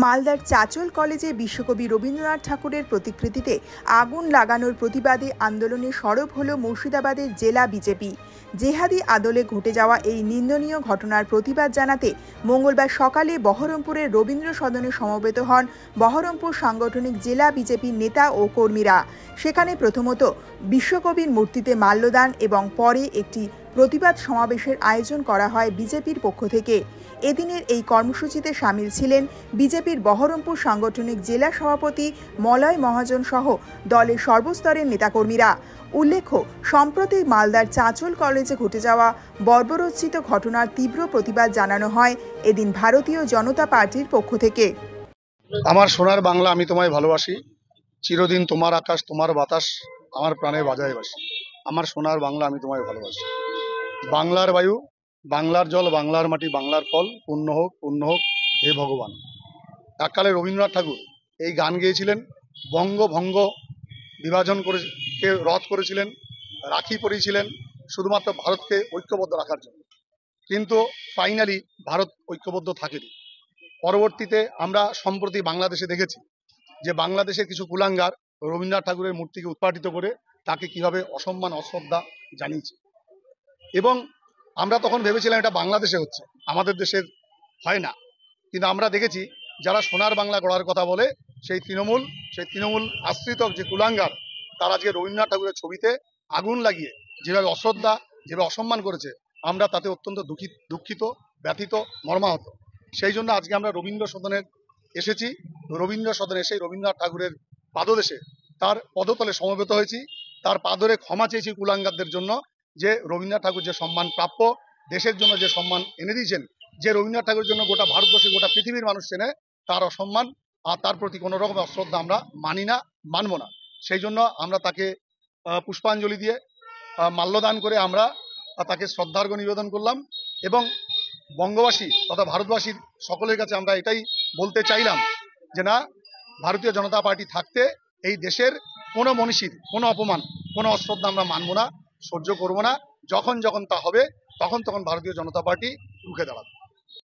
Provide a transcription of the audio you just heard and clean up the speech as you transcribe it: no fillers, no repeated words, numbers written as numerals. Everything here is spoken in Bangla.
মালদার চাচল কলেজে বিশ্বকবি রবীন্দ্রনাথ ঠাকুরের প্রতিকৃতিতে আগুন লাগানোর প্রতিবাদে আন্দোলনে সরব হল মুর্শিদাবাদের জেলা বিজেপি। জেহাদি আদলে ঘটে যাওয়া এই নিন্দনীয় ঘটনার প্রতিবাদ জানাতে মঙ্গলবার সকালে বহরমপুরের রবীন্দ্র সদনে সমবেত হন বহরমপুর সাংগঠনিক জেলা বিজেপির নেতা ও কর্মীরা। সেখানে প্রথমত বিশ্বকবির মূর্তিতে মাল্যদান এবং পরে একটি প্রতিবাদ সমাবেশের আয়োজন করা হয় বিজেপির পক্ষ থেকে। এদিনের এই কর্মসূচিতে সামিল ছিলেন বিজেপির বহরমপুর সাংগঠনিক জেলা সভাপতি মলয় মহাজন সহ দলের সর্বস্তরের নেতাকর্মীরা। উল্লেখ্য, সম্প্রতি মালদার চাচল কলেজে ঘটে যাওয়া বর্বরোচিত ঘটনার তীব্র প্রতিবাদ জানানো হয় এদিন ভারতীয় জনতা পার্টির পক্ষ থেকে। আমার সোনার বাংলা, আমি তোমায় ভালোবাসি, চিরদিন তোমার আকাশ তোমার বাতাস আমার প্রাণে বাজায় বাসি। আমার সোনার বাংলা, আমি তোমায় ভালোবাসি। বাংলার বায়ু, বাংলার জল, বাংলার মাটি, বাংলার ফল, পূর্ণ হোক হে ভগবান। এককালে রবীন্দ্রনাথ ঠাকুর এই গান গেয়েছিলেন, বঙ্গভঙ্গ বিভাজন করে রদ করেছিলেন, রাখি পরিয়েছিলেন শুধুমাত্র ভারতকে ঐক্যবদ্ধ রাখার জন্য। কিন্তু ফাইনালি ভারত ঐক্যবদ্ধ থাকেনি। পরবর্তীতে আমরা সম্প্রতি বাংলাদেশে দেখেছি যে বাংলাদেশের কিছু কুলাঙ্গার রবীন্দ্রনাথ ঠাকুরের মূর্তিকে উৎপাটিত করে তাকে কিভাবে অসম্মান অশ্রদ্ধা জানিয়েছে। এবং আমরা তখন ভেবেছিলাম এটা বাংলাদেশে হচ্ছে, আমাদের দেশের হয় না। কিন্তু আমরা দেখেছি যারা সোনার বাংলা গড়ার কথা বলে সেই তৃণমূল আশ্রিত যে কুলাঙ্গার, তারা আজকে রবীন্দ্রনাথ ঠাকুরের ছবিতে আগুন লাগিয়ে যেভাবে অশ্রদ্ধা, যেভাবে অসম্মান করেছে, আমরা তাতে অত্যন্ত দুঃখিত, ব্যথিত, মর্মাহত। সেই জন্য আজকে আমরা রবীন্দ্র সদনে এসেছি। রবীন্দ্র সদনে এসে রবীন্দ্রনাথ ঠাকুরের পাদদেশে তার পদতলে সমবেত হয়েছি। তার পাদরে ক্ষমা চেয়েছি কুলাঙ্গারদের জন্য, যে রবীন্দ্রনাথ ঠাকুর যে সম্মান প্রাপ্য, দেশের জন্য যে সম্মান এনে দিয়েছেন, যে রবীন্দ্রনাথ ঠাকুরের জন্য গোটা ভারতবর্ষে গোটা পৃথিবীর মানুষ চেনে, তার অসম্মান আর তার প্রতি কোনো রকম অশ্রদ্ধা আমরা মানি না, মানব না। সেই জন্য আমরা তাকে পুষ্পাঞ্জলি দিয়ে মাল্যদান করে আমরা তাকে শ্রদ্ধার্ঘ নিবেদন করলাম। এবং বঙ্গবাসী তথা ভারতবাসীর সকলের কাছে আমরা এটাই বলতে চাইলাম যে না, ভারতীয় জনতা পার্টি থাকতে এই দেশের কোনো মনীষীর কোনো অপমান, কোনো অশ্রদ্ধা আমরা মানব না, সহ্য করব না। যখন তা হবে তখন ভারতীয় জনতা পার্টি রুখে দাঁড়াবে।